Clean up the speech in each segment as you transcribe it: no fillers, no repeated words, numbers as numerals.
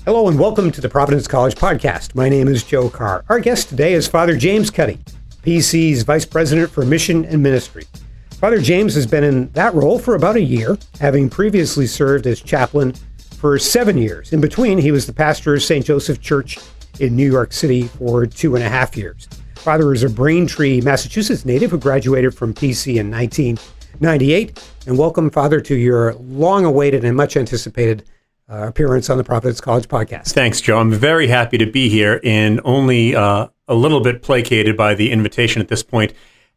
Hello and welcome to the Providence College Podcast. My name is Joe Carr. Our guest today is Father James Cuddy, PC's Vice President for Mission and Ministry. Father James has been in that role for about a year, having previously served as chaplain for 7 years. In between, he was the pastor of St. Joseph Church in New York City for 2.5 years. Father is a Braintree, Massachusetts native who graduated from PC in 1998. And welcome, Father, to your long-awaited and much-anticipated appearance on the Providence College Podcast. Thanks, Joe. I'm very happy to be here and only a little bit placated by the invitation at this point.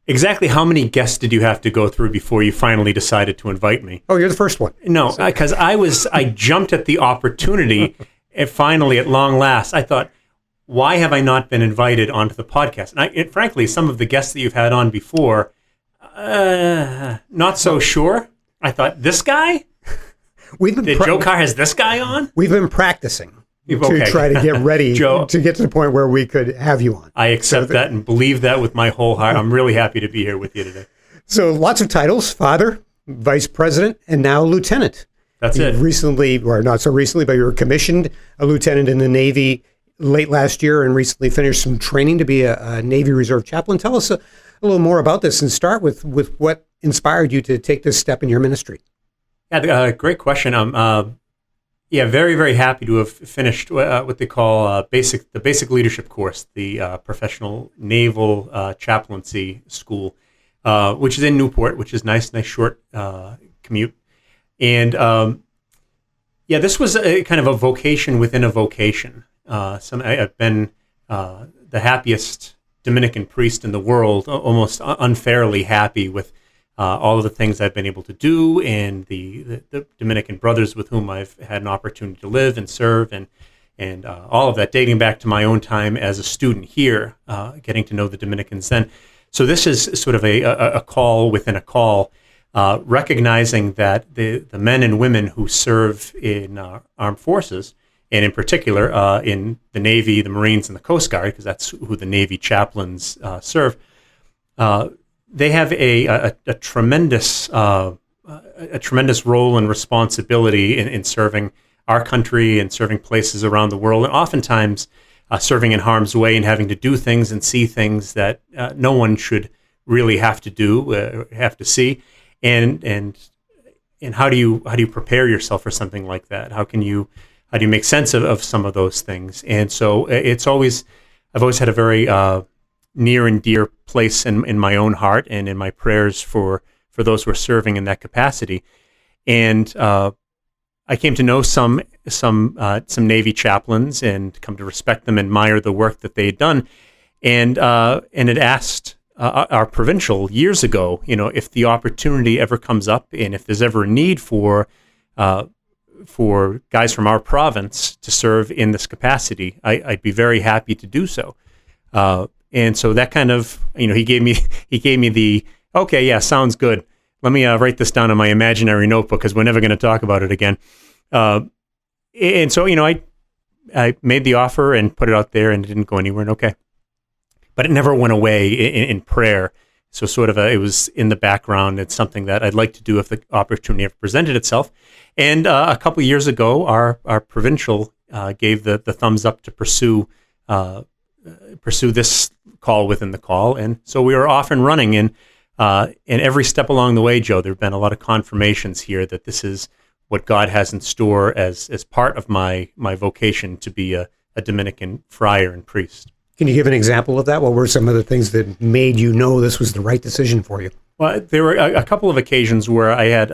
Exactly how many guests did you have to go through before you finally decided to invite me? Oh, you're the first one. No, because I jumped at the opportunity and finally, at long last, I thought, why have I not been invited onto the podcast? And frankly, some of the guests that you've had on before, not so sure. I thought, this guy? Joe Carr has this guy on? We've been practicing to try to get ready Joe, to get to the point where we could have you on. I accept that and believe that with my whole heart. I'm really happy to be here with you today. So lots of titles: Father, Vice President, and now Lieutenant. That's it. Recently, or not so recently, but you were commissioned a lieutenant in the Navy late last year and recently finished some training to be a Navy Reserve chaplain. Tell us a little more about this and start with what inspired you to take this step in your ministry. Yeah, great question. I'm very, very happy to have finished what they call the basic leadership course, the Professional Naval Chaplaincy School, which is in Newport, which is nice short commute. And this was a kind of a vocation within a vocation. I've been the happiest Dominican priest in the world, almost unfairly happy with all of the things I've been able to do, and the Dominican brothers with whom I've had an opportunity to live and serve, and all of that dating back to my own time as a student here, getting to know the Dominicans then. So this is sort of a call within a call, recognizing that the men and women who serve in armed forces, and in particular in the Navy, the Marines, and the Coast Guard, because that's who the Navy chaplains serve, they have a tremendous role and responsibility in serving our country and serving places around the world, and oftentimes serving in harm's way and having to do things and see things that no one should really have to do, have to see, and how do you prepare yourself for something like that? How do you make sense of some of those things? And so I've always had a very near and dear place in my own heart and in my prayers for those who are serving in that capacity. And I came to know some Navy chaplains and come to respect them, admire the work that they had done, and had asked our provincial years ago, if the opportunity ever comes up and if there's ever a need for guys from our province to serve in this capacity, I'd be very happy to do so. And so that kind of, he gave me the, okay, yeah, sounds good. Let me write this down in my imaginary notebook because we're never going to talk about it again. And so, I made the offer and put it out there, and it didn't go anywhere, and okay. But it never went away in prayer. So sort of it was in the background. It's something that I'd like to do if the opportunity ever presented itself. And a couple of years ago, our provincial gave the thumbs up to pursue this call within the call, and so we were off and running. And every step along the way, Joe, there have been a lot of confirmations here that this is what God has in store as part of my vocation to be a Dominican friar and priest. Can you give an example of that? What were some of the things that made you know this was the right decision for you? Well, there were a couple of occasions where I had,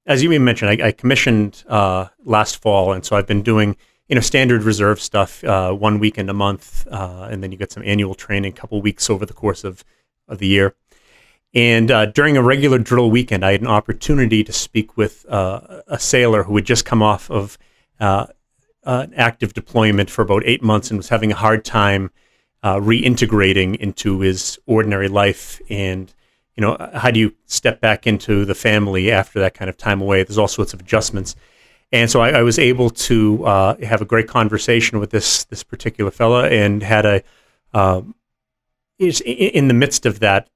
as you mentioned, I commissioned last fall, and so I've been doing standard reserve stuff, 1 weekend a month, and then you get some annual training, a couple weeks over the course of the year. And during a regular drill weekend, I had an opportunity to speak with a sailor who had just come off of an active deployment for about 8 months and was having a hard time reintegrating into his ordinary life. And, how do you step back into the family after that kind of time away? There's all sorts of adjustments. And so I was able to have a great conversation with this particular fella, and had in the midst of that,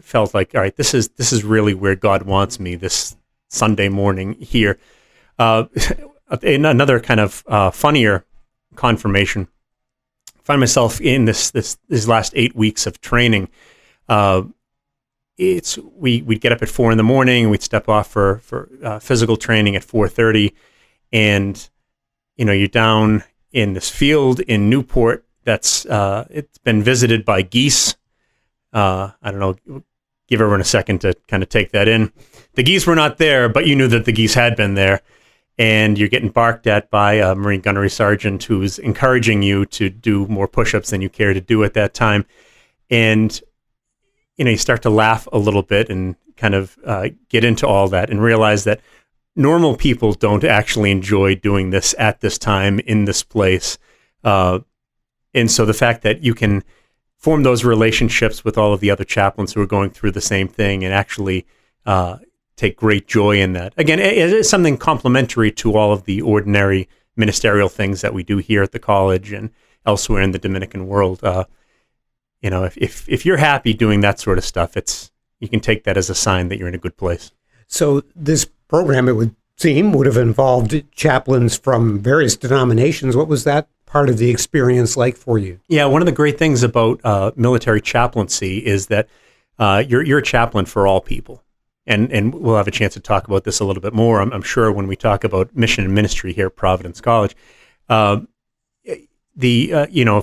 felt like, all right, this is really where God wants me this Sunday morning here. in another kind of funnier confirmation, I find myself in these last 8 weeks of training. We'd get up at 4 a.m. We'd step off for physical training at 4:30, and you're down in this field in Newport that's it's been visited by geese. I don't know. Give everyone a second to kind of take that in. The geese were not there, but you knew that the geese had been there. And you're getting barked at by a Marine gunnery sergeant who's encouraging you to do more push-ups than you care to do at that time. And, you start to laugh a little bit and kind of get into all that and realize that normal people don't actually enjoy doing this at this time in this place. And so the fact that you can form those relationships with all of the other chaplains who are going through the same thing and actually take great joy in that. Again, it is something complementary to all of the ordinary ministerial things that we do here at the college and elsewhere in the Dominican world. If you're happy doing that sort of stuff, you can take that as a sign that you're in a good place. So this program, it would seem, would have involved chaplains from various denominations. What was that part of the experience like for you? Yeah, one of the great things about military chaplaincy is that you're a chaplain for all people. And we'll have a chance to talk about this a little bit more, I'm sure, when we talk about mission and ministry here at Providence College. Of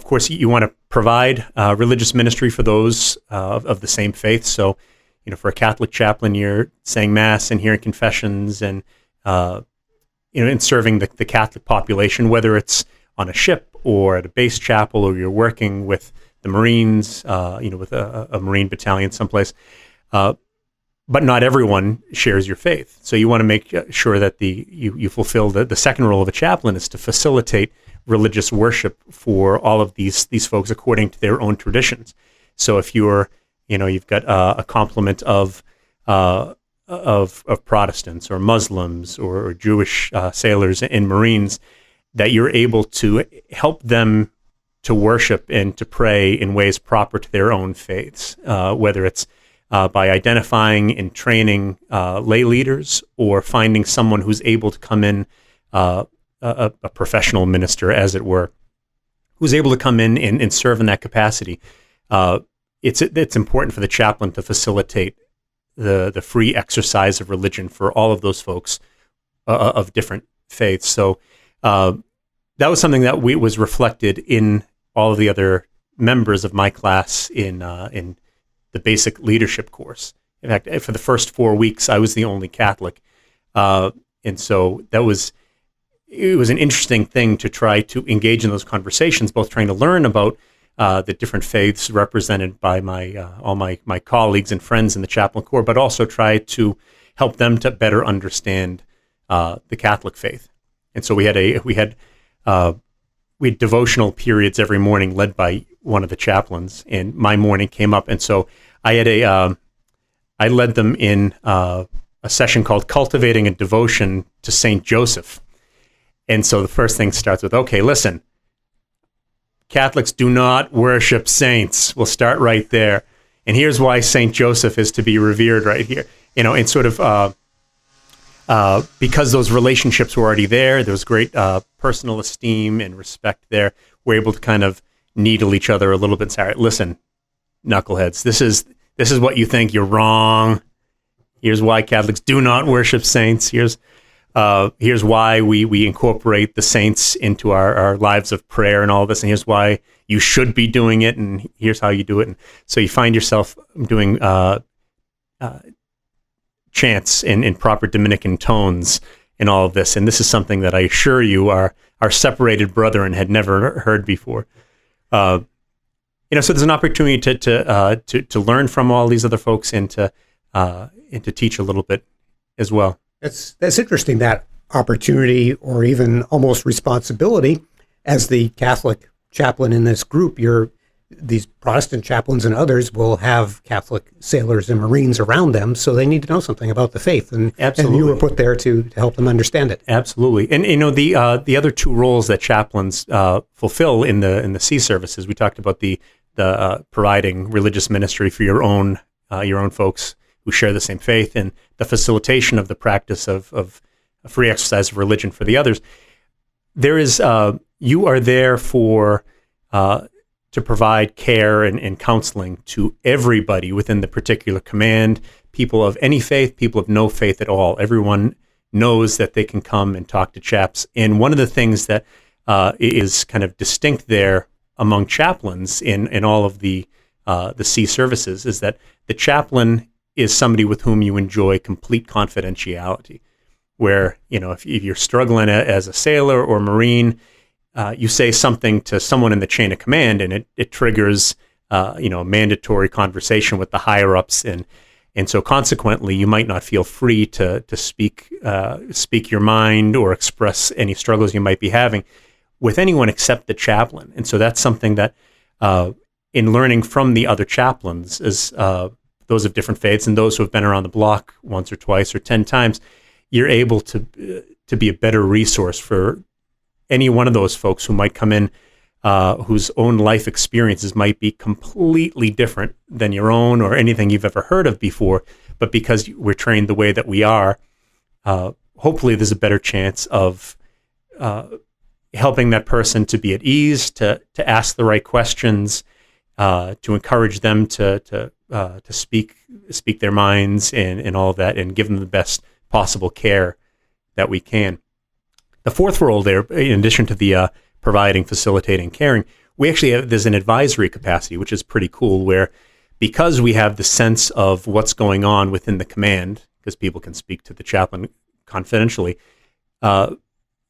course, you want to provide religious ministry for those of the same faith. So, for a Catholic chaplain, you're saying Mass and hearing confessions and, and serving the Catholic population, whether it's on a ship or at a base chapel, or you're working with the Marines, with a Marine battalion someplace. But not everyone shares your faith. So you want to make sure that you fulfill the second role of a chaplain is to facilitate religious worship for all of these folks according to their own traditions. So if you've got a complement of Protestants or Muslims or Jewish sailors and Marines, that you're able to help them to worship and to pray in ways proper to their own faiths, whether it's by identifying and training lay leaders, or finding someone who's able to come in, a professional minister, as it were, who's able to come in and serve in that capacity. It's important for the chaplain to facilitate the free exercise of religion for all of those folks of different faiths. So that was something that was reflected in all of the other members of my class in the basic leadership course. In fact, for the first 4 weeks, I was the only Catholic. And so it was an interesting thing to try to engage in those conversations, both trying to learn about the different faiths represented by all my colleagues and friends in the chaplain corps, but also try to help them to better understand the Catholic faith. And so we had devotional periods every morning led by one of the chaplains, and my morning came up, and so I led them in a session called Cultivating a Devotion to Saint Joseph. And so the first thing starts with, okay, listen, Catholics do not worship saints. We'll start right there. And here's why Saint Joseph is to be revered right here. And sort of because those relationships were already there was great personal esteem and respect there. We're able to kind of needle each other a little bit and say, all right, listen, knuckleheads, this is what you think. You're wrong. Here's why Catholics do not worship saints. Here's why we incorporate the saints into our lives of prayer and all this. And here's why you should be doing it. And here's how you do it. And so you find yourself doing chants in proper Dominican tones in all of this. And this is something that I assure you our separated brethren had never heard before. So there's an opportunity to learn from all these other folks and to teach a little bit as well. That's interesting, that opportunity, or even almost responsibility, as the Catholic chaplain in this group. These Protestant chaplains and others will have Catholic sailors and Marines around them, so they need to know something about the faith, and you were put there to help them understand it. Absolutely. And the other two roles that chaplains fulfill in the sea services, we talked about the providing religious ministry for your own folks who share the same faith, and the facilitation of the practice of a free exercise of religion for the others. There is you are there for to provide care and counseling to everybody within the particular command, people of any faith, people of no faith at all. Everyone knows that they can come and talk to chaps. And one of the things that is kind of distinct there among chaplains in all of the C services is that the chaplain is somebody with whom you enjoy complete confidentiality, where, if you're struggling as a sailor or Marine, you say something to someone in the chain of command, and it triggers, a mandatory conversation with the higher ups, and so consequently, you might not feel free to speak your mind or express any struggles you might be having with anyone except the chaplain. And so that's something that, in learning from the other chaplains, as those of different faiths and those who have been around the block once or twice or 10 times, you're able to be a better resource for any one of those folks who might come in, whose own life experiences might be completely different than your own or anything you've ever heard of before. But because we're trained the way that we are, hopefully there's a better chance of helping that person to be at ease, to ask the right questions, to encourage them to speak their minds and all of that, and give them the best possible care that we can. The fourth role there, in addition to the providing, facilitating, caring, we actually there's an advisory capacity, which is pretty cool, where because we have the sense of what's going on within the command, because people can speak to the chaplain confidentially,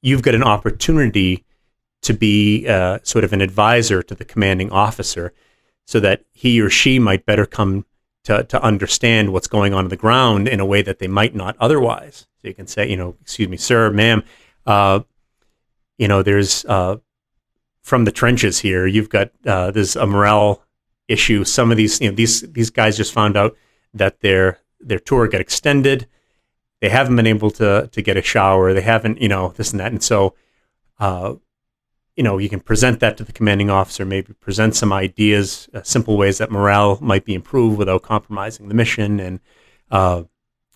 you've got an opportunity to be sort of an advisor to the commanding officer, so that he or she might better come to understand what's going on the ground in a way that they might not otherwise. So you can say, excuse me, sir, ma'am, there's from the trenches here, you've got there's a morale issue. Some of these, these guys just found out that their tour got extended. They haven't been able to get a shower. They haven't, this and that. And so, you can present that to the commanding officer, maybe present some ideas, simple ways that morale might be improved without compromising the mission. And so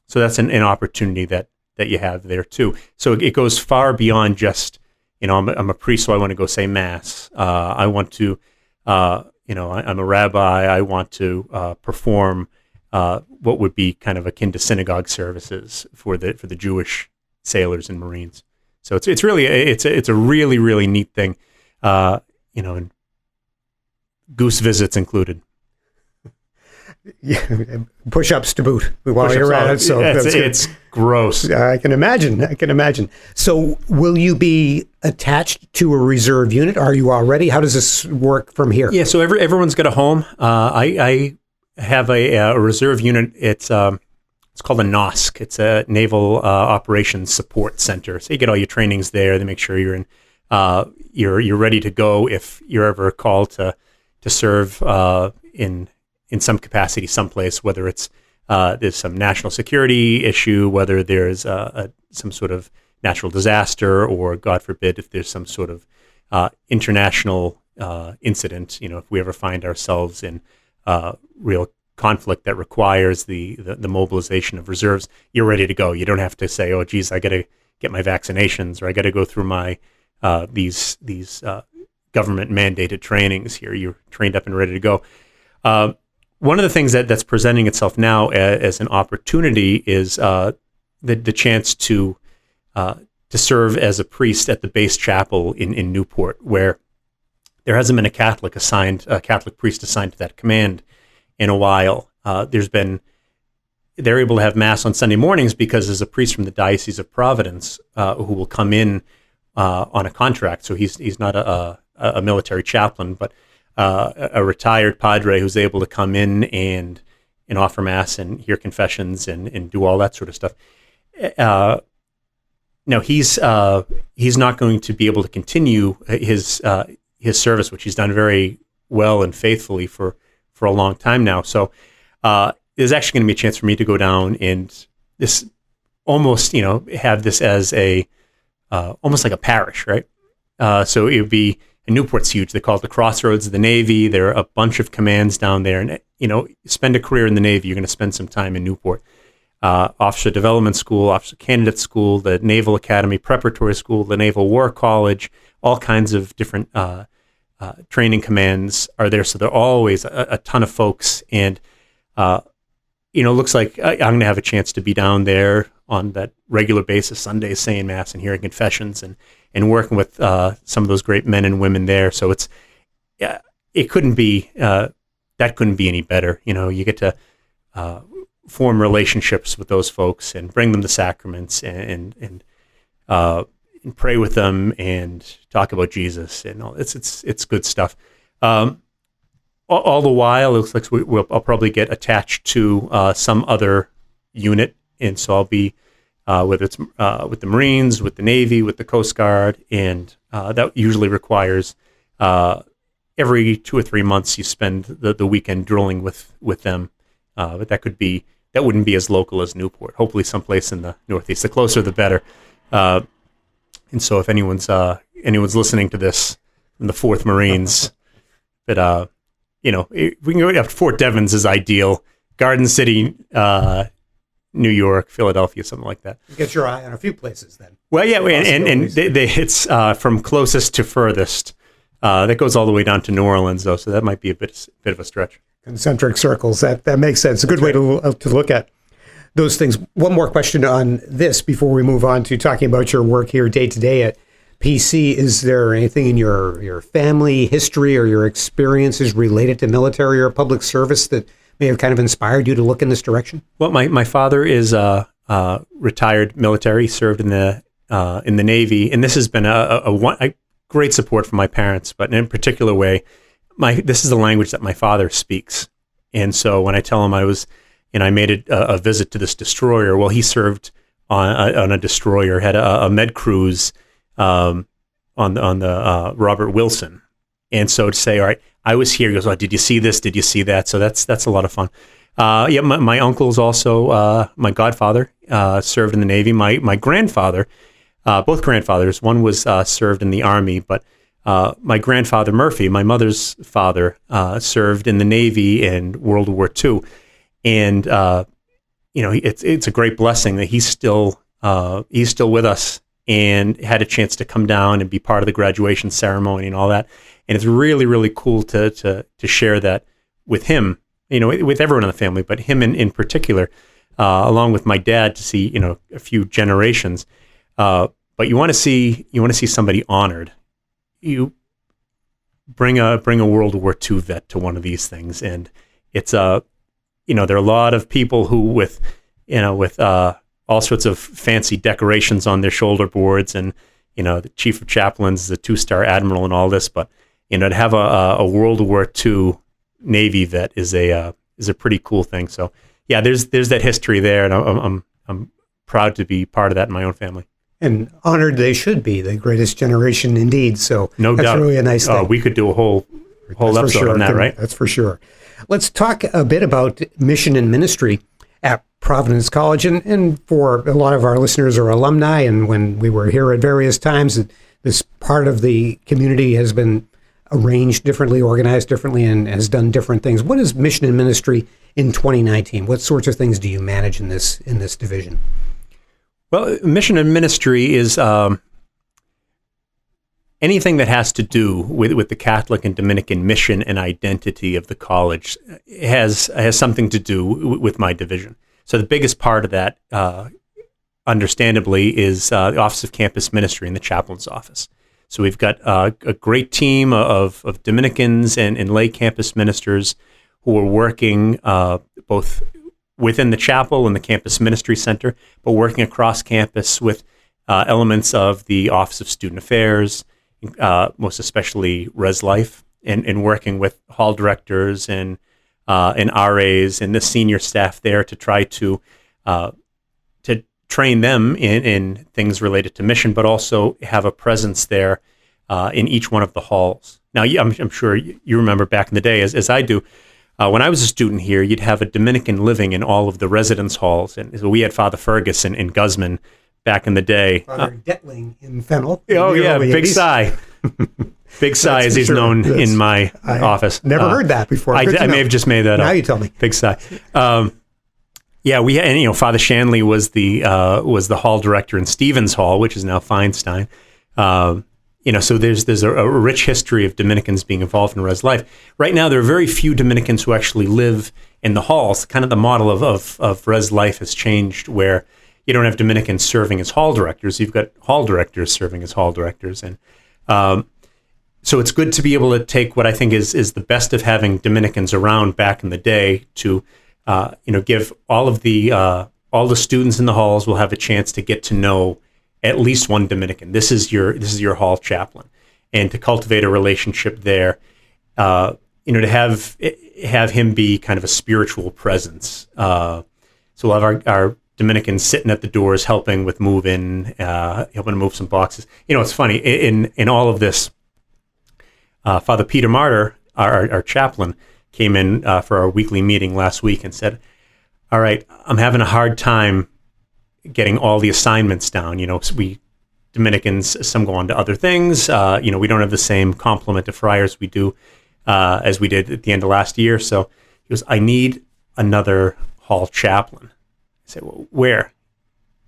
that's an opportunity that you have there too. So it goes far beyond just, I'm a priest, so I want to go say mass. I want to, I'm a rabbi. I want to perform what would be kind of akin to synagogue services for the Jewish sailors and Marines. So it's really a really, really neat thing, and goose visits included. Yeah, push-ups to boot while you're at it. So it's gross. I can imagine. So will you be attached to a reserve unit? Are you already? How does this work from here? Yeah, so everyone's got a home. I have a reserve unit. It's called a NOSC. It's a Naval Operations Support Center. So you get all your trainings there. They make sure you're in, you're ready to go if you're ever called to serve in some capacity, someplace, whether it's there's some national security issue, whether there's some sort of natural disaster, or God forbid, if there's some sort of international incident. If we ever find ourselves in real conflict that requires the mobilization of reserves, you're ready to go. You don't have to say, oh, geez, I got to get my vaccinations, or I got to go through my these government mandated trainings here. You're trained up and ready to go. One of the things that's presenting itself now as an opportunity is the chance to serve as a priest at the base chapel in Newport, where there hasn't been a Catholic priest assigned to that command in a while. They're able to have mass on Sunday mornings because there's a priest from the Diocese of Providence who will come in on a contract. So he's not a military chaplain, but a retired padre who's able to come in and offer mass and hear confessions and do all that sort of stuff. Now he's not going to be able to continue his service, which he's done very well and faithfully for a long time now. So there's actually going to be a chance for me to go down and this almost have this as a almost like a parish, right? So it would be. And Newport's huge. They call it the crossroads of the Navy. There are a bunch of commands down there. And, spend a career in the Navy, you're going to spend some time in Newport. Officer Development School, Officer Candidate School, the Naval Academy Preparatory School, the Naval War College, all kinds of different training commands are there. So there are always a ton of folks. And, it looks like I'm going to have a chance to be down there on that regular basis, Sundays, saying Mass and hearing confessions and working with some of those great men and women there. So it couldn't be, that couldn't be any better. You get to form relationships with those folks and bring them the sacraments and pray with them and talk about Jesus and all. It's good stuff. All the while, it looks like I'll probably get attached to some other unit, and so I'll be whether it's with the Marines, with the Navy, with the Coast Guard, and that usually requires every 2 or 3 months you spend the weekend drilling with them. But that wouldn't be as local as Newport. Hopefully, someplace in the Northeast. The closer, the better. And so, if anyone's listening to this from the 4th Marines, that we can go up to Fort Devens is ideal. Garden City, New York, Philadelphia, something like that. Get your eye on a few places then. Well, yeah, and it's from closest to furthest. That goes all the way down to New Orleans, though, so that might be a bit of a stretch. Concentric circles. That makes sense. A good way to look at those things. One more question on this before we move on to talking about your work here day to day at PC. Is there anything in your family history or your experiences related to military or public service that may have kind of inspired you to look in this direction? Well, my father is retired military, served in the Navy, and this has been a great support from my parents, but in a particular way, this is the language that my father speaks. And so when I tell him I made a visit to this destroyer, well, he served on a destroyer, had a med cruise on the Robert Wilson. And so to say, all right, I was here, he goes, oh, did you see this? Did you see that? So that's a lot of fun. My uncle's also, my godfather served in the Navy. My grandfather, both grandfathers, one was served in the Army, but my grandfather Murphy, my mother's father, served in the Navy in World War II, and it's a great blessing that he's still with us and had a chance to come down and be part of the graduation ceremony and all that. And it's really, really cool to share that with him, with everyone in the family, but him in particular, along with my dad, to see a few generations. But you want to see somebody honored. You bring a World War II vet to one of these things, and it's there are a lot of people who with all sorts of fancy decorations on their shoulder boards, and the chief of chaplains, the 2-star admiral, and all this. But to have a World War II Navy vet is a pretty cool thing. So yeah, there's that history there, and I'm proud to be part of that in my own family. And honored they should be, the greatest generation indeed. So no doubt. That's really a nice thing. We could do a whole episode on that, right? That's for sure. Let's talk a bit about mission and ministry at Providence College. And for a lot of our listeners are alumni, and when we were here at various times, this part of the community has been arranged differently, organized differently, and has done different things. What is mission and ministry in 2019? What sorts of things do you manage in this division? Well, mission and ministry is anything that has to do with the Catholic and Dominican mission and identity of the college has something to do with my division. So the biggest part of that, understandably, is the Office of Campus Ministry in the chaplain's office. So we've got a great team of Dominicans and lay campus ministers who are working both within the chapel and the campus ministry center, but working across campus with elements of the Office of Student Affairs, most especially Res Life, and working with hall directors and RAs and the senior staff there to try to train them in things related to mission, but also have a presence there in each one of the halls. Now, I'm sure you remember back in the day, as I do, when I was a student here, you'd have a Dominican living in all of the residence halls. And so we had Father Ferguson in Guzman back in the day. Father Detling in Fennel. Oh, yeah, Big Cy. Big Cy, as he's known in my office. Never heard that before. I may have just made that up. Now you tell me. Big Cy. Yeah, and Father Shanley was the hall director in Stevens Hall, which is now Feinstein. So there's a rich history of Dominicans being involved in res life. Right now, there are very few Dominicans who actually live in the halls. Kind of the model of res life has changed, where you don't have Dominicans serving as hall directors. You've got hall directors serving as hall directors, and so it's good to be able to take what I think is the best of having Dominicans around back in the day to give all the students in the halls will have a chance to get to know at least one Dominican. This is your hall chaplain, and to cultivate a relationship there. To have him be kind of a spiritual presence. So we'll have our Dominicans sitting at the doors, helping with moving, helping to move some boxes. It's funny in all of this. Father Peter Martyr, our chaplain, came in for our weekly meeting last week and said, "All right, I'm having a hard time getting all the assignments down. So we Dominicans, some go on to other things. We don't have the same complement of friars we do as we did at the end of last year. So he goes, I need another hall chaplain." I said, "Well, where?"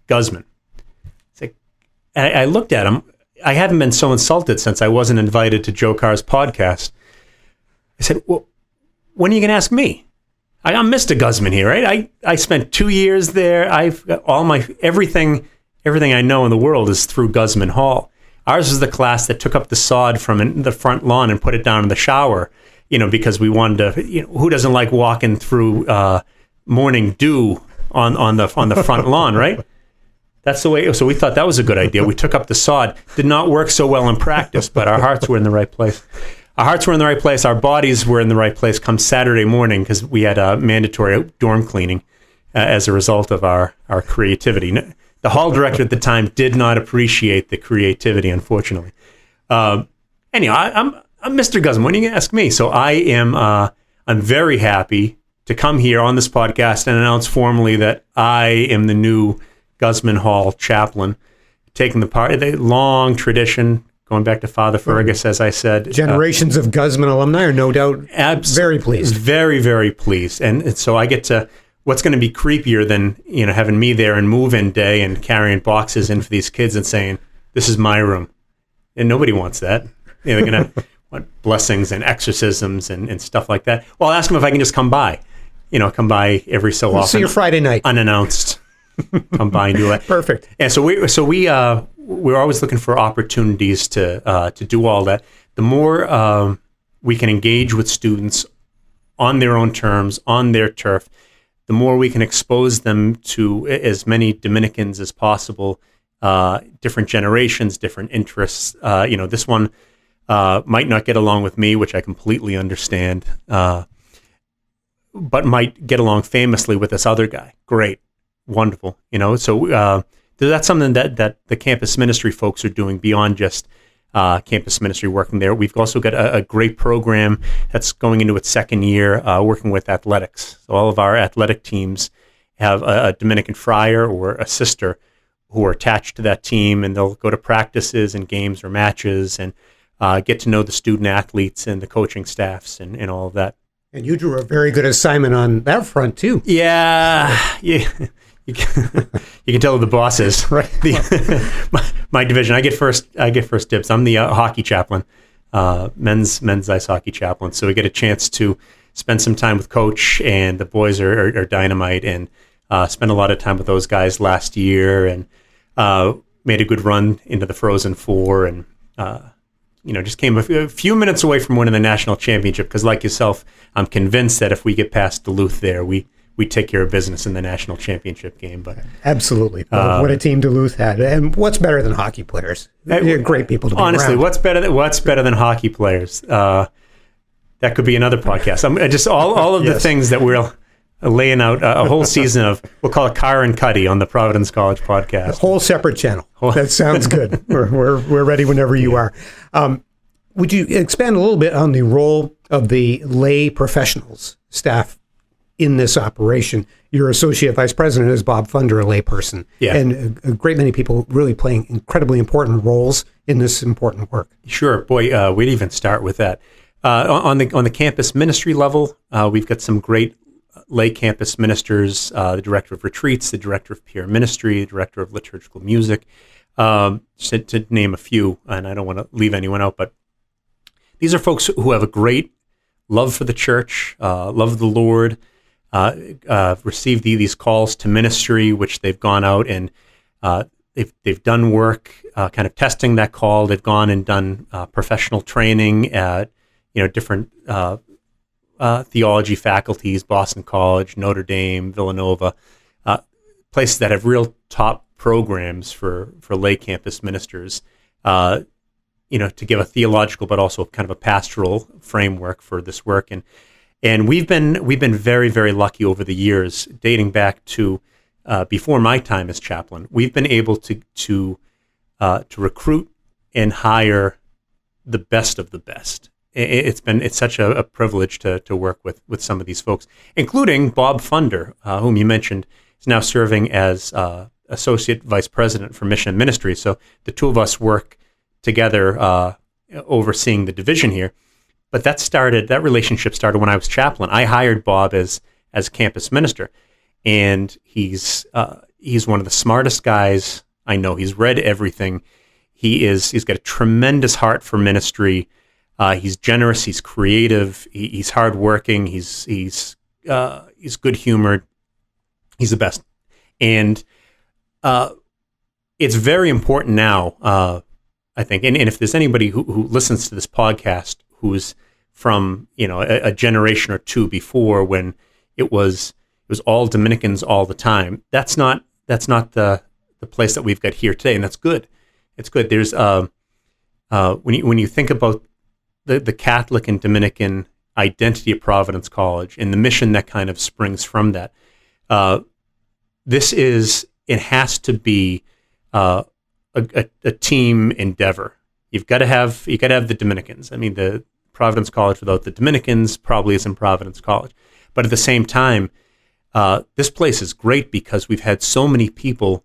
"Guzman." I looked at him. I haven't been so insulted since I wasn't invited to Joe Carr's podcast. I said, "Well, when are you going to ask me? I'm Mr. Guzman here, right? I spent 2 years there. I've got all my everything I know in the world is through Guzman Hall. Ours was the class that took up the sod from the front lawn and put it down in the shower, because we wanted to. Who doesn't like walking through morning dew on the front lawn, right? That's the way. So we thought that was a good idea. We took up the sod. Did not work so well in practice, but our hearts were in the right place. Our hearts were in the right place. Our bodies were in the right place come Saturday morning, because we had a mandatory dorm cleaning as a result of our creativity. The hall director at the time did not appreciate the creativity, unfortunately. Anyhow, I'm Mr. Guzman. When are you going to ask me? So I'm very happy to come here on this podcast and announce formally that I am the new Guzman Hall chaplain, taking the long tradition, going back to Father Fergus, as I said. Generations of Guzman alumni are no doubt very pleased. Very, very pleased. And so I get to, what's going to be creepier than, having me there and move-in day and carrying boxes in for these kids and saying, "This is my room." And nobody wants that. They're going to want blessings and exorcisms and stuff like that. Well, I'll ask them if I can just come by. Come by every so often. See you Friday night. Unannounced. Come by and do it. Perfect. And so we're always looking for opportunities to do all that. The more we can engage with students on their own terms, on their turf, the more we can expose them to as many Dominicans as possible, different generations, different interests. This one might not get along with me, which I completely understand, but might get along famously with this other guy. Great. Wonderful. So that's something that the campus ministry folks are doing beyond just campus ministry working there. We've also got a great program that's going into its second year, working with athletics. So all of our athletic teams have a Dominican friar or a sister who are attached to that team, and they'll go to practices and games or matches and get to know the student athletes and the coaching staffs and all of that. And you drew a very good assignment on that front too. Yeah. You can tell the bosses, right? My division. I get first dibs. I'm the hockey chaplain, men's ice hockey chaplain. So we get a chance to spend some time with Coach, and the boys are dynamite, and spent a lot of time with those guys last year, and made a good run into the Frozen Four, and just came a few minutes away from winning the national championship. Because like yourself, I'm convinced that if we get past Duluth there, we take care of business in the national championship game. But absolutely, what a team Duluth had, and what's better than hockey players? They're great people to be honestly, around. What's better than hockey players? That could be another podcast. I'm just all of the things that we're laying out a whole season of. We'll call it Carr and Cuddy on the Providence College podcast. A whole separate channel. That sounds good. We're ready whenever you are. Would you expand a little bit on the role of the lay professionals staff in this operation? Your associate vice president is Bob Funder, a layperson, and a great many people really playing incredibly important roles in this important work. Sure, boy, we'd even start with that. On the campus ministry level, we've got some great lay campus ministers, the director of retreats, the director of peer ministry, the director of liturgical music, to name a few, and I don't want to leave anyone out, but these are folks who have a great love for the church, love of the Lord, received these calls to ministry, which they've gone out and they've done work, kind of testing that call. They've gone and done professional training at different theology faculties, Boston College, Notre Dame, Villanova, places that have real top programs for lay campus ministers. To give a theological but also kind of a pastoral framework for this work, and we've been very, very lucky over the years, dating back to before my time as chaplain. We've been able to recruit and hire the best of the best. It's such a privilege to work with some of these folks, including Bob Funder, whom you mentioned is now serving as associate vice president for mission and ministry. So the two of us work together, overseeing the division here. But that relationship started when I was chaplain. I hired Bob as campus minister, and he's one of the smartest guys I know. He's read everything. He's got a tremendous heart for ministry. He's generous. He's creative. He's hardworking. He's good humored. He's the best, and it's very important now. I think, and if there's anybody who listens to this podcast who's from a generation or two before, when it was all Dominicans all the time, that's not the place that we've got here today, and that's good. It's good. There's when you think about the Catholic and Dominican identity of Providence College and the mission that kind of springs from that, it has to be a team endeavor. You've got to have the Dominicans. I mean, the Providence College without the Dominicans probably isn't Providence College. But at the same time, this place is great because we've had so many people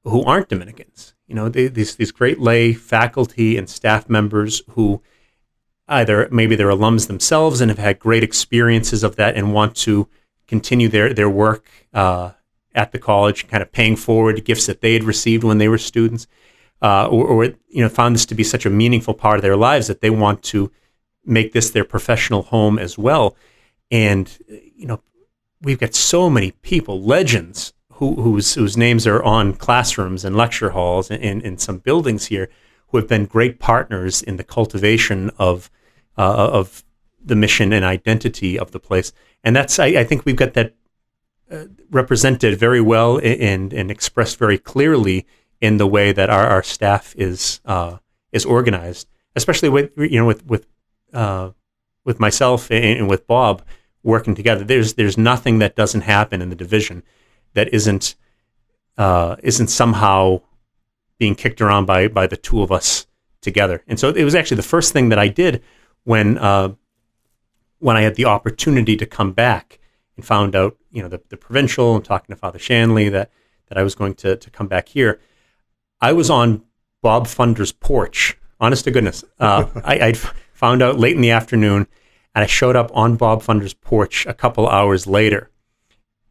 who aren't Dominicans. These great lay faculty and staff members who either maybe they're alums themselves and have had great experiences of that and want to continue their work at the college, kind of paying forward gifts that they had received when they were students, or found this to be such a meaningful part of their lives that they want to make this their professional home as well. And we've got so many people, legends, whose names are on classrooms and lecture halls and in some buildings here, who have been great partners in the cultivation of the mission and identity of the place. And that's I think we've got that represented very well and expressed very clearly in the way that our staff is organized, especially with myself and with Bob working together. There's nothing that doesn't happen in the division that isn't somehow being kicked around by the two of us together. And so it was actually the first thing that I did when I had the opportunity to come back and found out, the provincial, and talking to Father Shanley that I was going to come back here. I was on Bob Funder's porch, honest to goodness. I'd found out late in the afternoon, and I showed up on Bob Funder's porch a couple hours later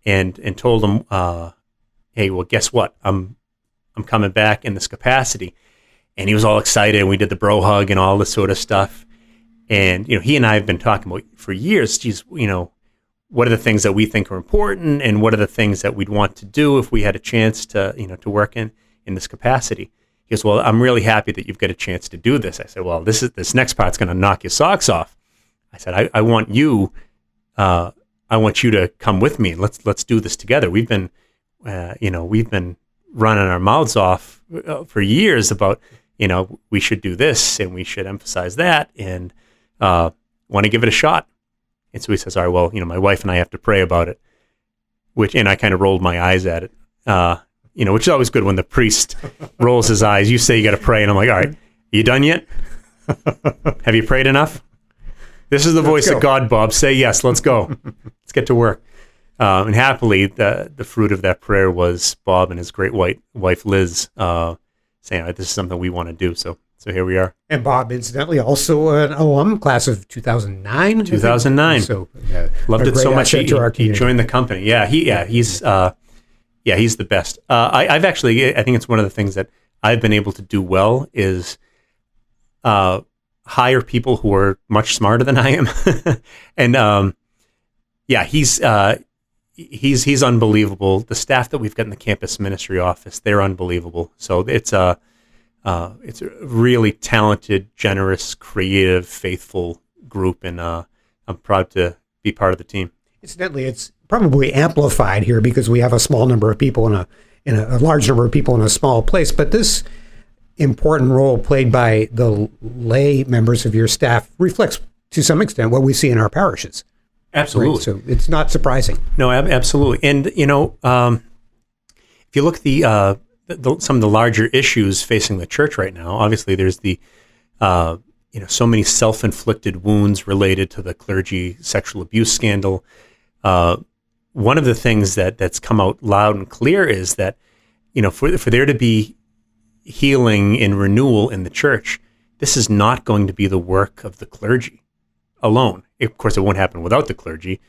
and told him, hey, well, guess what? I'm coming back in this capacity. And he was all excited, and we did the bro hug and all this sort of stuff. And, he and I have been talking about for years, geez, what are the things that we think are important, and what are the things that we'd want to do if we had a chance to work in this capacity. He goes, well, I'm really happy that you've got a chance to do this. I said, well, this next part's going to knock your socks off. I said, I want you to come with me. Let's do this together. We've been running our mouths off for years about, we should do this and we should emphasize that, and want to give it a shot. And so he says, all right, well, my wife and I have to pray about it, and I kind of rolled my eyes at it, which is always good when the priest rolls his eyes. You say you got to pray, and I'm like, all right, are you done yet? Have you prayed enough? This is the voice of God, Bob. Say yes, let's go. Let's get to work. And happily, the fruit of that prayer was Bob and his great wife, Liz, saying, all right, this is something we want to do. So So here we are. And Bob, incidentally, also an alum, class of 2009. 2009. So loved it so much. He He joined the company. He's the best. I think it's one of the things that I've been able to do well is hire people who are much smarter than I am, and he's unbelievable. The staff that we've got in the campus ministry office, they're unbelievable. So it's a really talented, generous, creative, faithful group, and I'm proud to be part of the team. Incidentally, it's probably amplified here because we have a small number of people in a large number of people in a small place. But this important role played by the lay members of your staff reflects, to some extent, what we see in our parishes. Absolutely. Right? So it's not surprising. No, absolutely. And if you look at some of the larger issues facing the church right now, obviously there's the so many self-inflicted wounds related to the clergy sexual abuse scandal. One of the things that's come out loud and clear is that, for there to be healing and renewal in the church, this is not going to be the work of the clergy alone. Of course, it won't happen without the clergy,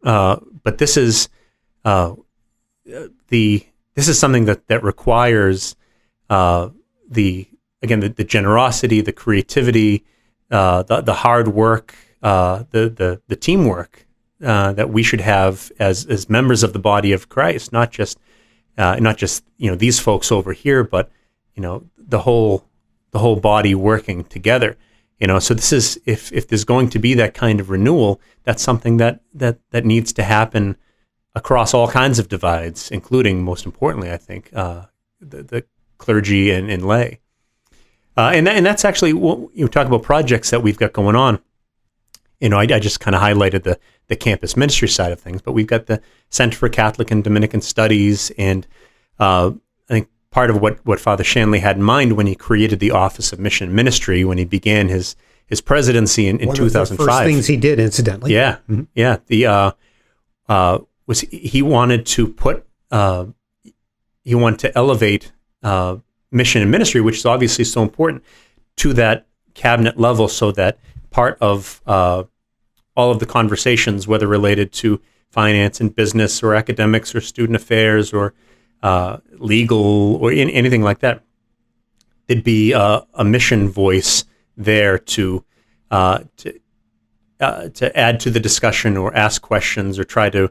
but this is something that requires the generosity, the creativity, the hard work, the teamwork that we should have as members of the body of Christ, not just these folks over here, but the whole body working together. So this is if there's going to be that kind of renewal, that's something that needs to happen across all kinds of divides, including, most importantly, I think, the clergy and lay. And that's actually what you talk about projects that we've got going on. I just kind of highlighted the campus ministry side of things, but we've got the Center for Catholic and Dominican Studies, and I think part of what Father Shanley had in mind when he created the Office of Mission and Ministry, when he began his presidency in 2005. One of the first things he did, incidentally. Yeah, mm-hmm. Yeah. Was he wanted to elevate mission and ministry, which is obviously so important, to that cabinet level, so that part of all of the conversations, whether related to finance and business or academics or student affairs or legal or anything like that, there'd be a mission voice there to add to the discussion or ask questions or try to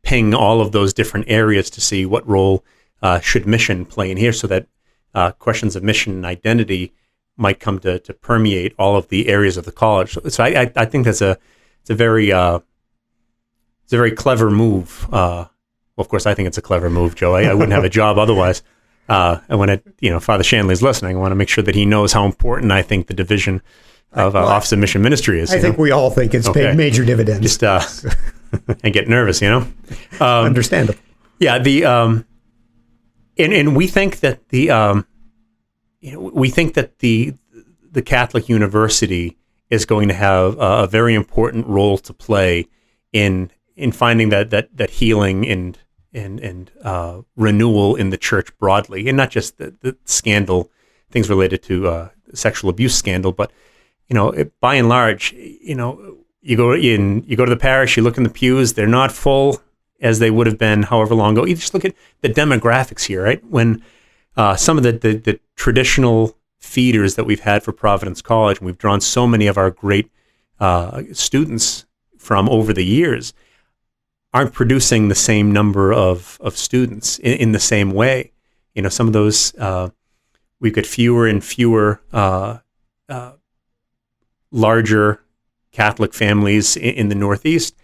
ping all of those different areas to see what role should mission play in here, so that questions of mission and identity might come to permeate all of the areas of the college. So I think it's a very clever move. Well, of course, I think it's a clever move, Joe. I wouldn't have a job otherwise. And when Father Shanley's listening, I want to make sure that he knows how important I think the division of Office of Mission Ministry is. I think we all think it's paid major dividends. Just and get nervous, Understandable. Yeah. And we think that the Catholic University is going to have a very important role to play in finding that healing and renewal in the church broadly, and not just the scandal, things related to sexual abuse scandal, but by and large, you go to the parish, you look in the pews, they're not full as they would have been however long ago. You just look at the demographics here, right? When some of the traditional feeders that we've had for Providence College, and we've drawn so many of our great students from over the years, aren't producing the same number of students in the same way. Some of those, we've got fewer and fewer larger Catholic families in the Northeast.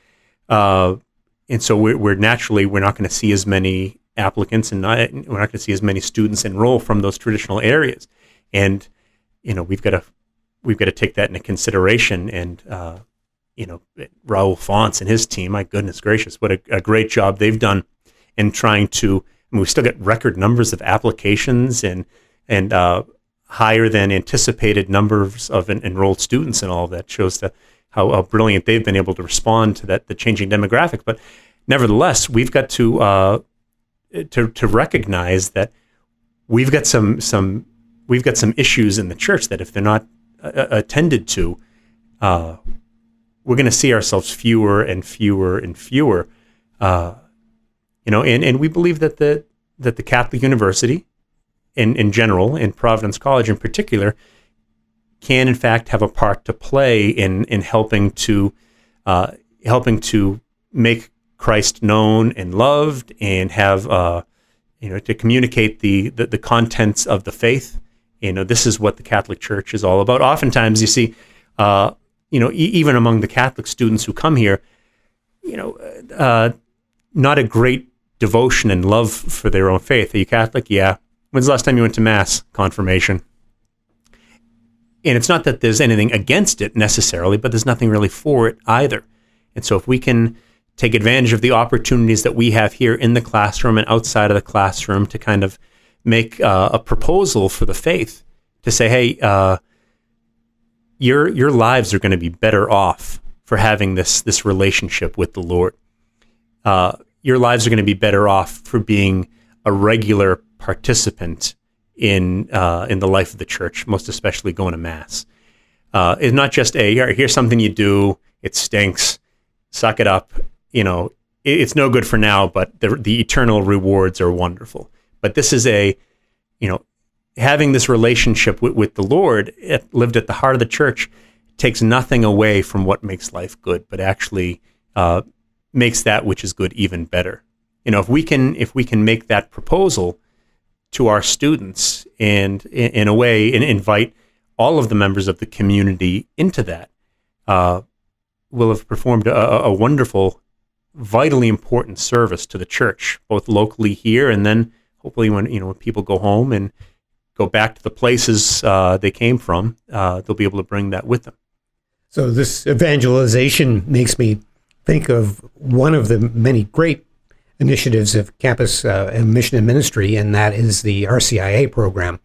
And so we're not going to see as many applicants, and we're not going to see as many students enroll from those traditional areas. And we've got to take that into consideration. And Raul Fonts and his team, my goodness gracious, what a great job they've done in trying to. We've still got record numbers of applications and higher than anticipated numbers of enrolled students, and all of that shows how brilliant they've been able to respond to the changing demographic. But nevertheless, we've got to recognize that we've got some we've got some issues in the church that if they're not attended to, we're going to see ourselves fewer and fewer and fewer. And we believe that the Catholic University, in general, and Providence College in particular, can in fact have a part to play in helping to make Christ known and loved, and have to communicate the contents of the faith. This is what the Catholic Church is all about. Oftentimes, you see, even among the Catholic students who come here, not a great devotion and love for their own faith. Are you Catholic? Yeah. When's the last time you went to Mass? Confirmation. And it's not that there's anything against it necessarily, but there's nothing really for it either. And so if we can take advantage of the opportunities that we have here in the classroom and outside of the classroom to kind of make a proposal for the faith, to say, hey, your lives are going to be better off for having this relationship with the Lord. Your lives are going to be better off for being a regular participant in the life of the church, most especially going to Mass. It's not just here's something you do, it stinks, suck it up. It's no good for now, but the eternal rewards are wonderful. But this is having this relationship with the Lord, lived at the heart of the church, takes nothing away from what makes life good, but actually makes that which is good even better. If we can make that proposal to our students, and in a way, and invite all of the members of the community into that, we'll have performed a wonderful, vitally important service to the church, both locally here, and then hopefully when people go home and go back to the places they came from, they'll be able to bring that with them. So this evangelization makes me think of one of the many great initiatives of campus mission and ministry, and that is the Rcia program.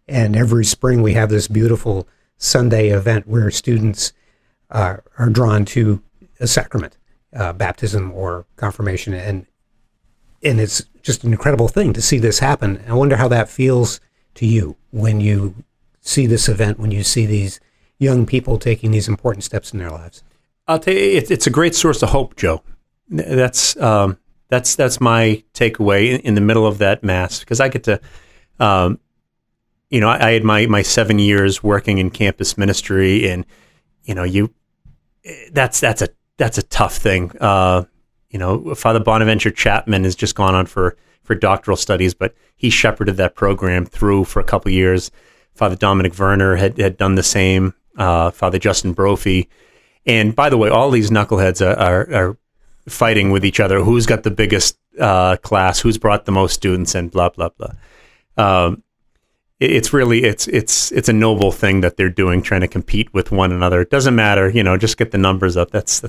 And every spring we have this beautiful Sunday event where students are drawn to a sacrament, baptism or confirmation, and it's just an incredible thing to see this happen. I wonder how that feels to you when you see this event, when you see these young people taking these important steps in their lives. I'll tell you, it's a great source of hope, Joe. That's my takeaway in the middle of that Mass, because I get to, I had my 7 years working in campus ministry, and that's a tough thing. Father Bonaventure Chaplain has just gone on for doctoral studies, but he shepherded that program through for a couple years. Father Dominic Werner had done the same. Father Justin Brophy. And by the way, all these knuckleheads are fighting with each other. Who's got the biggest class? Who's brought the most students? And blah blah blah. It's really it's a noble thing that they're doing, trying to compete with one another. It doesn't matter, just get the numbers up. That's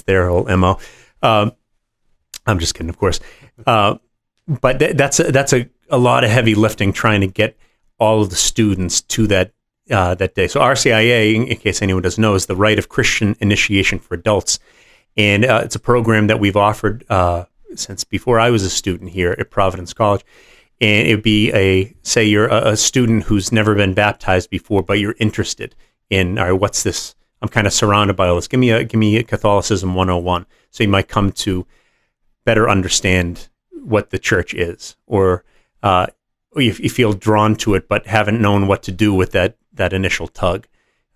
their whole MO. I'm just kidding, of course. But that's a lot of heavy lifting, trying to get all of the students to that day. So RCIA, in case anyone doesn't know, is the Rite of Christian Initiation for Adults. And it's a program that we've offered since before I was a student here at Providence College. And it would be say you're a student who's never been baptized before, but you're interested in, all right, what's this? I'm kind of surrounded by all this. Give me a Catholicism 101. So you might come to better understand what the church is, or you feel drawn to it, but haven't known what to do with that initial tug.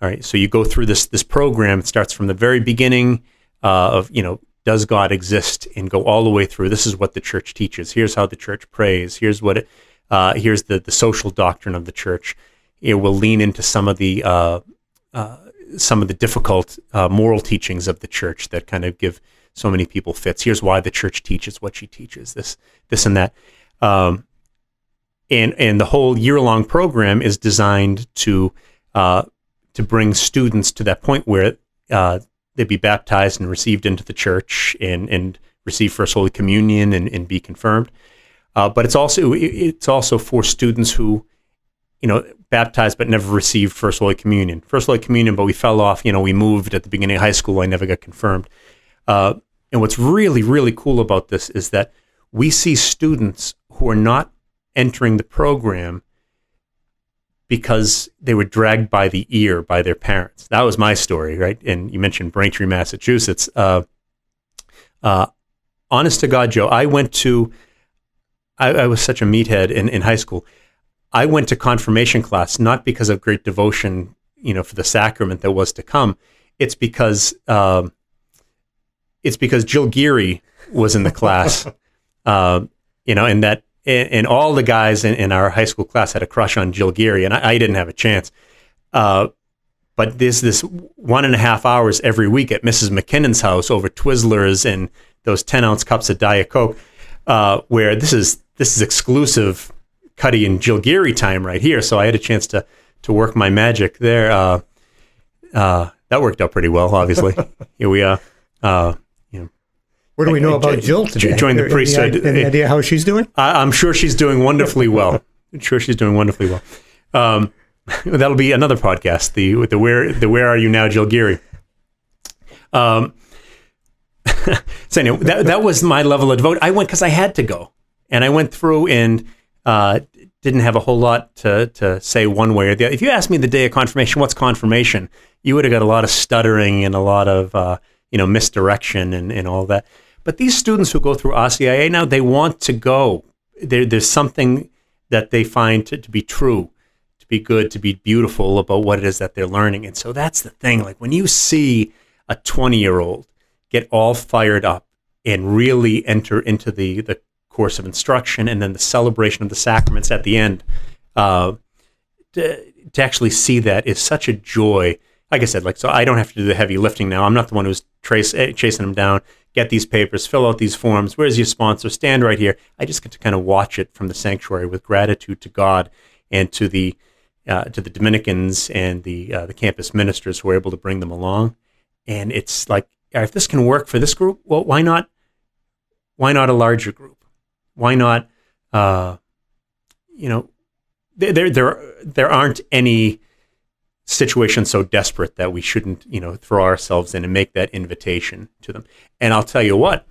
All right. So you go through this program. It starts from the very beginning of, does God exist, and go all the way through. This is what the church teaches. Here's how the church prays. Here's what here's the social doctrine of the church. It will lean into some of the difficult moral teachings of the church that kind of give so many people fits. Here's why the church teaches what she teaches, this and that. And the whole year-long program is designed to bring students to that point where they'd be baptized and received into the church and receive First Holy Communion and be confirmed. But it's also for students who, baptized but never received First Holy Communion. First Holy Communion, but we fell off. We moved at the beginning of high school. I never got confirmed. And what's really, really cool about this is that we see students who are not entering the program because they were dragged by the ear by their parents. That was my story, right? And you mentioned Braintree, Massachusetts. Honest to God, Joe, I was such a meathead in high school. I went to confirmation class not because of great devotion, for the sacrament that was to come. It's because Jill Geary was in the class, and all the guys in our high school class had a crush on Jill Geary, and I didn't have a chance. But there's this 1.5 hours every week at Mrs. McKinnon's house over Twizzlers and those 10-ounce cups of Diet Coke, where this is exclusive Cuddy and Jill Geary time right here. So I had a chance to work my magic there. That worked out pretty well, obviously. Here we are. What do we know about Jill today? Joined the priesthood. Any idea how she's doing? I'm sure she's doing wonderfully well. That'll be another podcast. The where are you now, Jill Geary? So anyway, that was my level of devotion. I went because I had to go, and I went through and didn't have a whole lot to say one way or the other. If you asked me the day of confirmation, what's confirmation, you would have got a lot of stuttering and a lot of misdirection and all that. But these students who go through RCIA now, they want to go. There's something that they find to be true, to be good, to be beautiful about what it is that they're learning. And so that's the thing. Like when you see a 20-year-old get all fired up and really enter into the course of instruction and then the celebration of the sacraments at the end, to actually see that is such a joy. Like I said, so I don't have to do the heavy lifting now. I'm not the one who's chasing them down. Get these papers, fill out these forms. Where's your sponsor? Stand right here. I just get to kind of watch it from the sanctuary with gratitude to God and to the Dominicans and the campus ministers who are able to bring them along. And it's like, if this can work for this group, well, why not a larger group? Why not? There aren't any situations so desperate that we shouldn't, throw ourselves in and make that invitation to them. And I'll tell you what,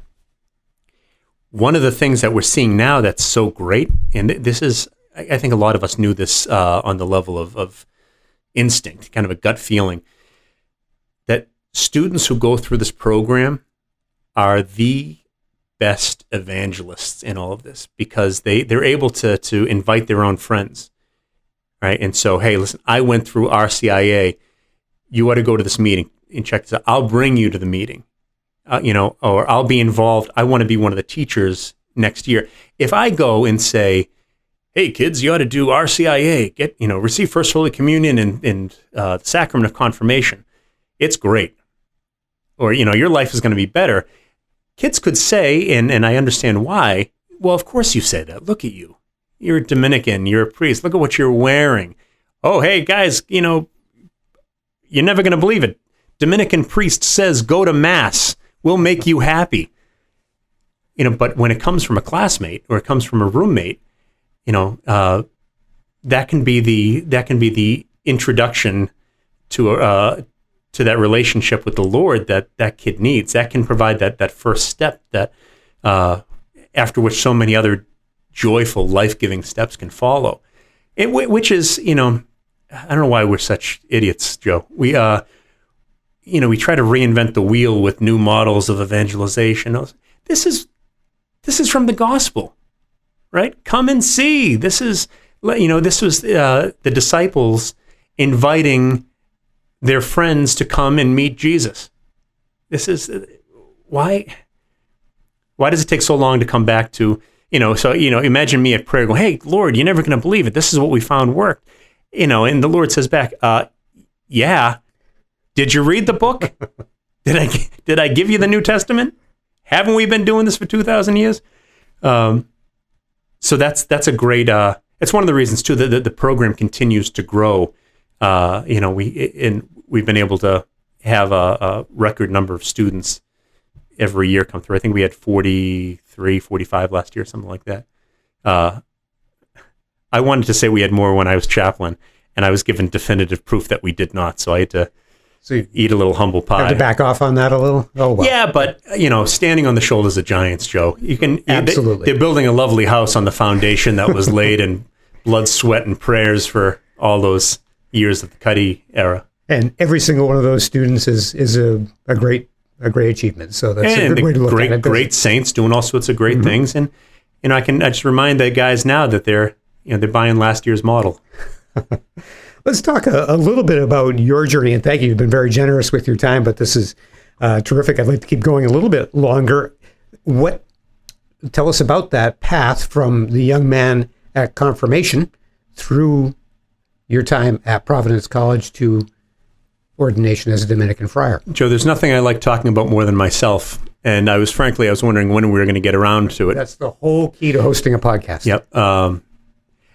one of the things that we're seeing now that's so great, and this is, I think a lot of us knew this on the level of instinct, kind of a gut feeling, that students who go through this program are the best evangelists in all of this because they're able to invite their own friends. Right. And so, hey, listen, I went through RCIA. You ought to go to this meeting and check this out. I'll bring you to the meeting, or I'll be involved. I want to be one of the teachers next year. If I go and say, hey, kids, you ought to do RCIA, receive First Holy Communion and the Sacrament of Confirmation. It's great. Or, your life is going to be better. Kids could say, and I understand why, well, of course you say that. Look at you. You're a Dominican. You're a priest. Look at what you're wearing. Oh, hey, guys, you're never going to believe it. Dominican priest says, go to Mass. We'll make you happy. But when it comes from a classmate or it comes from a roommate, that can be the introduction to that relationship with the Lord that kid needs. That can provide that first step that after which so many other joyful, life-giving steps can follow. Which is, I don't know why we're such idiots, Joe. We try to reinvent the wheel with new models of evangelization. This is from the gospel, right? Come and see. This was the disciples inviting their friends to come and meet Jesus. This is why does it take so long to come back to, imagine me at prayer going, hey, Lord, you're never going to believe it. This is what we found worked. And the Lord says back, yeah. Did you read the book? Did I give you the New Testament? Haven't we been doing this for 2,000 years? So that's a great, it's one of the reasons too that the program continues to grow. We've been able to have a record number of students every year come through. I think we had 43, 45 last year, something like that. I wanted to say we had more when I was chaplain, and I was given definitive proof that we did not. So I had to eat a little humble pie. Have to back off on that a little? Oh, well. Yeah, but, standing on the shoulders of giants, Joe. You can Absolutely. They're building a lovely house on the foundation that was laid in blood, sweat, and prayers for all those years of the Cuddy era. And every single one of those students is a great achievement. So that's a good way to look at it. Great saints doing all sorts of great things. And I just remind the guys now that they're buying last year's model. Let's talk a little bit about your journey, and thank you. You've been very generous with your time, but this is terrific. I'd like to keep going a little bit longer. Tell us about that path from the young man at confirmation through your time at Providence College to ordination as a Dominican friar. Joe, there's nothing I like talking about more than myself, and I was wondering when we were going to get around to it. That's the whole key to hosting a podcast. Yep.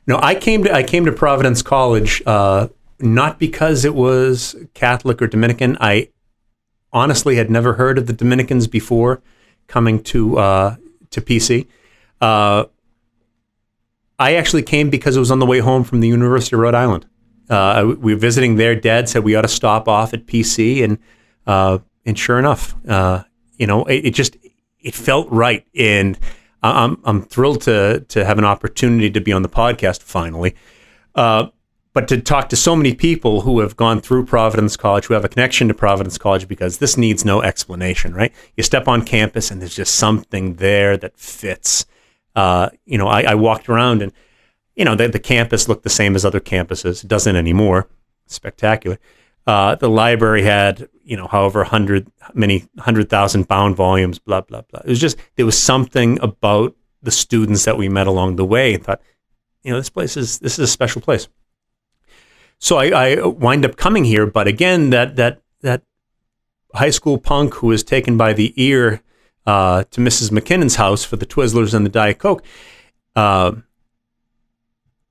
No, I came to Providence College not because it was Catholic or Dominican. I honestly had never heard of the Dominicans before coming to PC. I actually came because it was on the way home from the University of Rhode Island. We were visiting there. Dad said we ought to stop off at PC, and sure enough, it felt right. And I'm thrilled to have an opportunity to be on the podcast finally. But to talk to so many people who have gone through Providence College, who have a connection to Providence College, because this needs no explanation, right? You step on campus and there's just something there that fits. I walked around and, the campus looked the same as other campuses. It doesn't anymore. It's spectacular. The library had, however 100,000 bound volumes, blah, blah, blah. It was just, there was something about the students that we met along the way and thought, this is a special place. So I wind up coming here, but again, that high school punk who was taken by the ear to Mrs. McKinnon's house for the Twizzlers and the Diet Coke.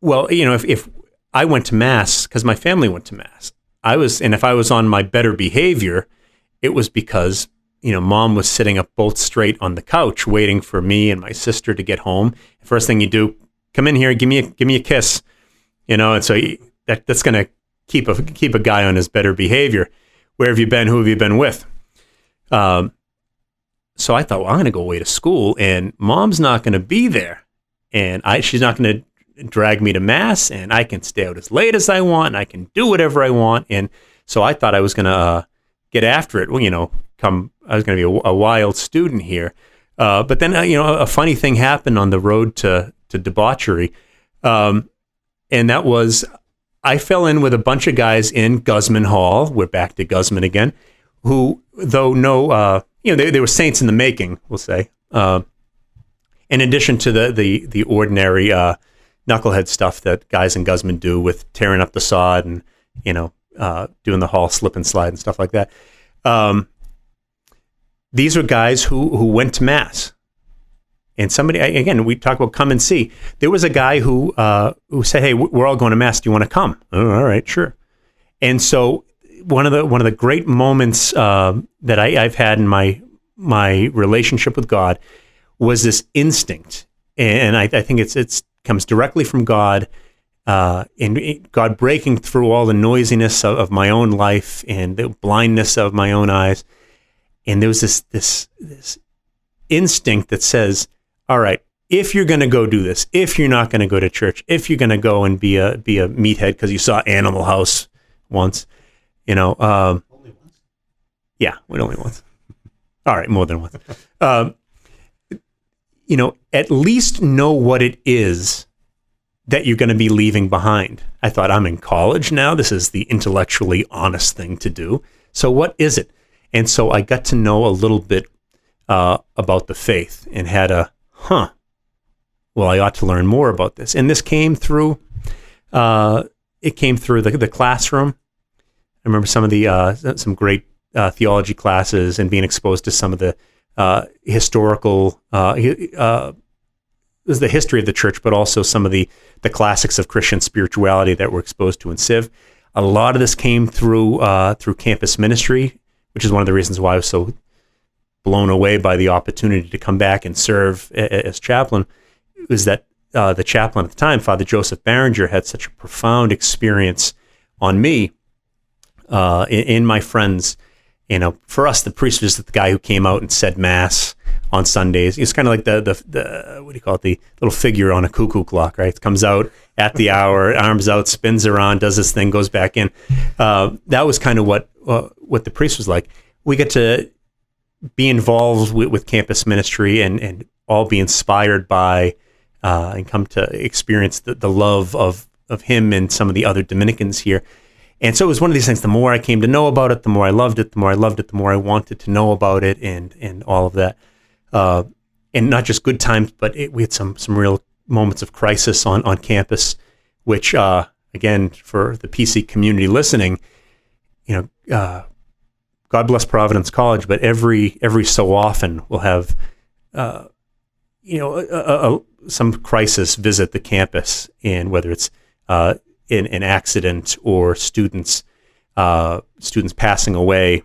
If I went to Mass, because my family went to Mass, if I was on my better behavior, it was because, Mom was sitting up bolt straight on the couch waiting for me and my sister to get home. First thing you do, come in here, give me a kiss, and so that's going to keep a guy on his better behavior. Where have you been? Who have you been with? So I thought, well, I'm going to go away to school, and Mom's not going to be there, and she's not going to drag me to Mass, and I can stay out as late as I want, and I can do whatever I want. And so I thought I was going to get after it. Well, I was going to be a wild student here. But then, a funny thing happened on the road to debauchery, and that was, I fell in with a bunch of guys in Guzman Hall. We're back to Guzman again, who, though they were saints in the making, we'll say. In addition to the ordinary knucklehead stuff that guys in Guzman do with tearing up the sod and doing the hall slip and slide and stuff like that. These were guys who went to Mass. And somebody, again, we talk about come and see. There was a guy who said, "Hey, we're all going to Mass. Do you want to come?" Oh, all right, sure. And so one of the great moments that I've had in my relationship with God was this instinct, and I think it's comes directly from God, and God breaking through all the noisiness of my own life and the blindness of my own eyes. And there was this instinct that says, all right, if you're going to go do this, if you're not going to go to church, if you're going to go and be a meathead because you saw Animal House once, only once. Yeah, only once. All right, more than once. At least know what it is that you're going to be leaving behind. I thought, I'm in college now. This is the intellectually honest thing to do. So what is it? And so I got to know a little bit about the faith and had I ought to learn more about this. And this came through, the classroom. I remember some of some great theology classes and being exposed to some of the historical, the history of the church, but also some of the classics of Christian spirituality that we're exposed to in Civ. A lot of this came through campus ministry, which is one of the reasons why I was so blown away by the opportunity to come back and serve as chaplain. Was that the chaplain at the time, Father Joseph Barringer, had such a profound experience on me, in my friends, For us, the priest was the guy who came out and said mass on Sundays. It's kind of like the what do you call it? The little figure on a cuckoo clock, right? It comes out at the hour, arms out, spins around, does this thing, goes back in. That was kind of what the priest was like. We get to be involved with campus ministry and all be inspired by and come to experience the love of him and some of the other Dominicans here. And so it was one of these things, the more I came to know about it, the more I loved it, the more I loved it, the more I wanted to know about it and all of that. And not just good times, but we had some real moments of crisis on campus, which, again, for the PC community listening, God bless Providence College, but every so often we'll have, some crisis visit the campus, and whether it's in an accident or students passing away,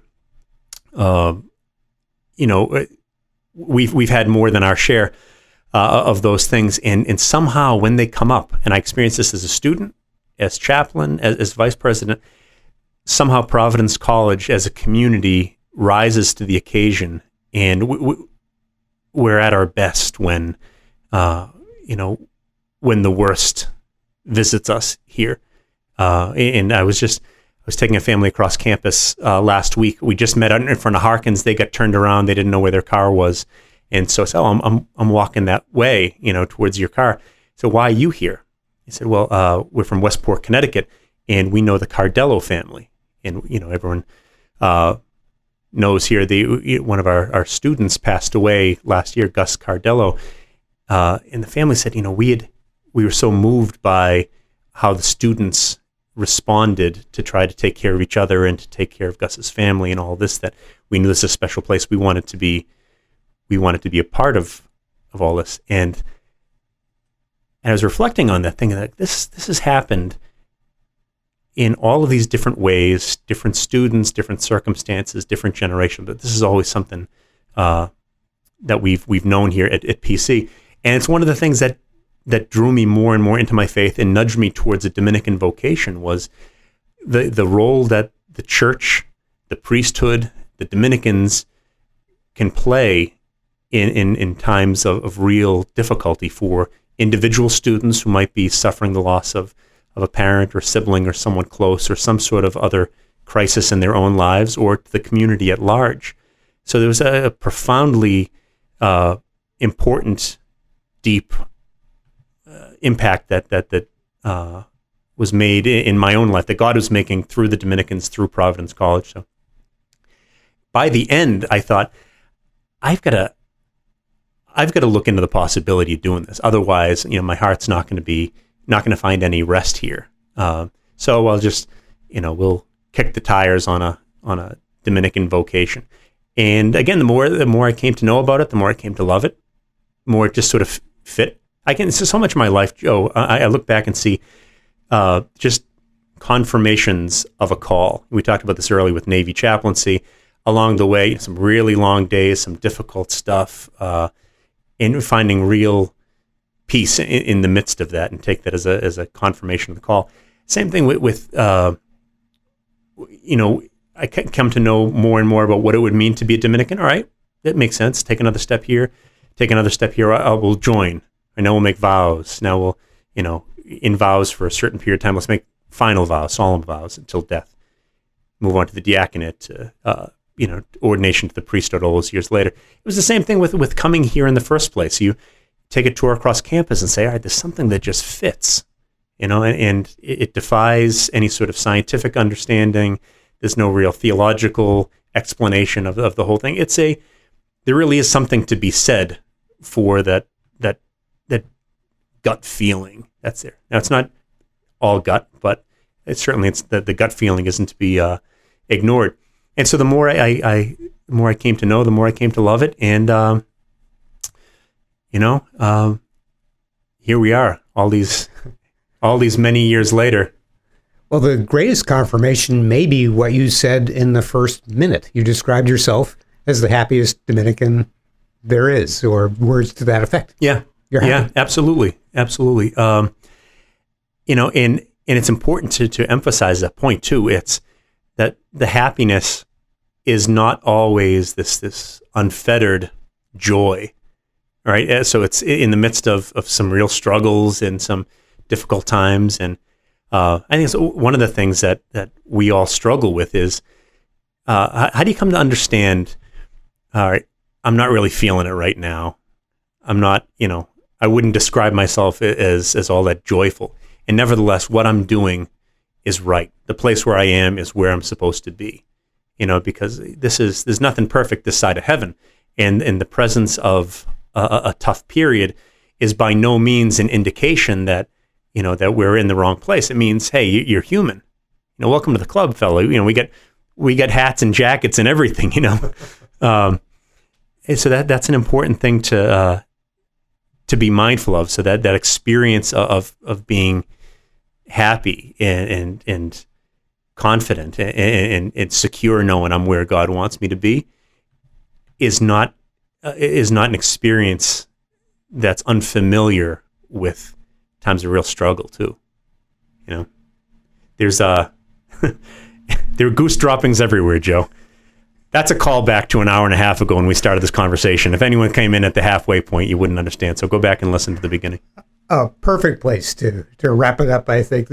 we've had more than our share of those things, and somehow when they come up, and I experienced this as a student, as chaplain, as vice president, somehow Providence College as a community rises to the occasion, and we're at our best when the worst visits us here. And I was taking a family across campus last week. We just met out in front of Harkins. They got turned around. They didn't know where their car was. And so I said, I'm walking that way, towards your car. So why are you here? He said, well, we're from Westport, Connecticut, and we know the Cardello family. And, everyone knows here, one of our students passed away last year, Gus Cardello. And the family said, we were so moved by how the students responded to try to take care of each other and to take care of Gus's family and all this, that we knew this is a special place. We wanted to be a part of all this. And I was reflecting on that, thinking that this has happened in all of these different ways, different students, different circumstances, different generations. But this is always something that we've known here at PC. And it's one of the things that drew me more and more into my faith and nudged me towards a Dominican vocation was the role that the church, the priesthood, the Dominicans can play in times of real difficulty for individual students who might be suffering the loss of a parent or sibling or someone close or some sort of other crisis in their own lives, or to the community at large. So there was a profoundly important, deep impact that was made in my own life, that God was making through the Dominicans, through Providence College. So by the end, I thought, I've got to look into the possibility of doing this. Otherwise, my heart's not going to find any rest here. So I'll just, we'll kick the tires on a Dominican vocation. And again, the more I came to know about it, the more I came to love it, the more it just sort of fit. So much of my life, Joe, I look back and see just confirmations of a call. We talked about this earlier with Navy chaplaincy. Along the way, some really long days, some difficult stuff, and finding real peace in the midst of that, and take that as a confirmation of the call. Same thing with I come to know more and more about what it would mean to be a Dominican. All right, that makes sense. Take another step here. We'll join. I know we'll make vows. Now we'll, in vows for a certain period of time, let's make final vows, solemn vows until death. Move on to the diaconate, ordination to the priesthood all those years later. It was the same thing with coming here in the first place. You take a tour across campus and say, all right, there's something that just fits, and it defies any sort of scientific understanding. There's no real theological explanation of the whole thing. There really is something to be said for that gut feeling that's there. Now, it's not all gut, but it's the gut feeling isn't to be ignored. And so the more I came to know, the more I came to love it. And, here we are, all these many years later. Well, the greatest confirmation may be what you said in the first minute. You described yourself as the happiest Dominican there is, or words to that effect. Yeah. You're happy. Yeah, absolutely. Absolutely. And it's important to emphasize that point too. It's that the happiness is not always this unfettered joy, right? So it's in the midst of some real struggles and some difficult times. And I think it's one of the things that we all struggle with is, how do you come to understand, all right, I'm not really feeling it right now. I'm not, I wouldn't describe myself as all that joyful. And nevertheless, what I'm doing is right. The place where I am is where I'm supposed to be, because there's nothing perfect this side of heaven. And the presence of a tough period is by no means an indication that, that we're in the wrong place. It means, hey, you're human. Welcome to the club, fellow. We get hats and jackets and everything, and so that's an important thing to be mindful of. So that experience of being happy and confident and secure, knowing I'm where God wants me to be, is not an experience that's unfamiliar with times of real struggle too. There's there are goose droppings everywhere, Joe. That's a callback to an hour and a half ago when we started this conversation. If anyone came in at the halfway point, you wouldn't understand. So go back and listen to the beginning. A perfect place to wrap it up. I think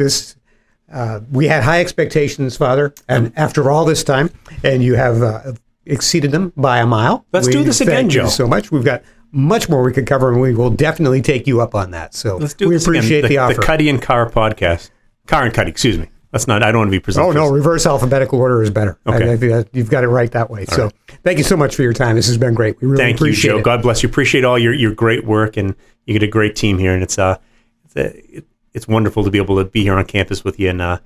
we had high expectations, Father, and after all this time, and you have exceeded them by a mile. Let's do this again, Joe. Thank you so much. We've got much more we could cover, and we will definitely take you up on that. So we appreciate the offer. The Cuddy and Carr podcast. Carr and Cuddy, excuse me. That's not. I don't want to be presumptuous. Oh no, reverse alphabetical order is better. Okay. I think you've got it right that way. So thank you so much for your time. This has been great. We really appreciate it. Thank you, Joe. it. God bless you. Appreciate all your great work, and you get a great team here. And it's wonderful to be able to be here on campus with you, and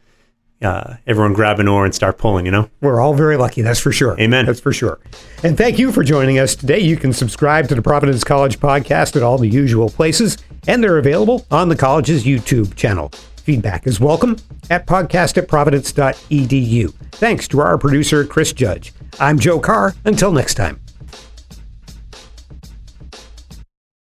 everyone grab an oar and start pulling. We're all very lucky. That's for sure. Amen. That's for sure. And thank you for joining us today. You can subscribe to the Providence College podcast at all the usual places, and they're available on the college's YouTube channel. Feedback is welcome at podcast@providence.edu. Thanks to our producer, Chris Judge. I'm Joe Carr. Until next time.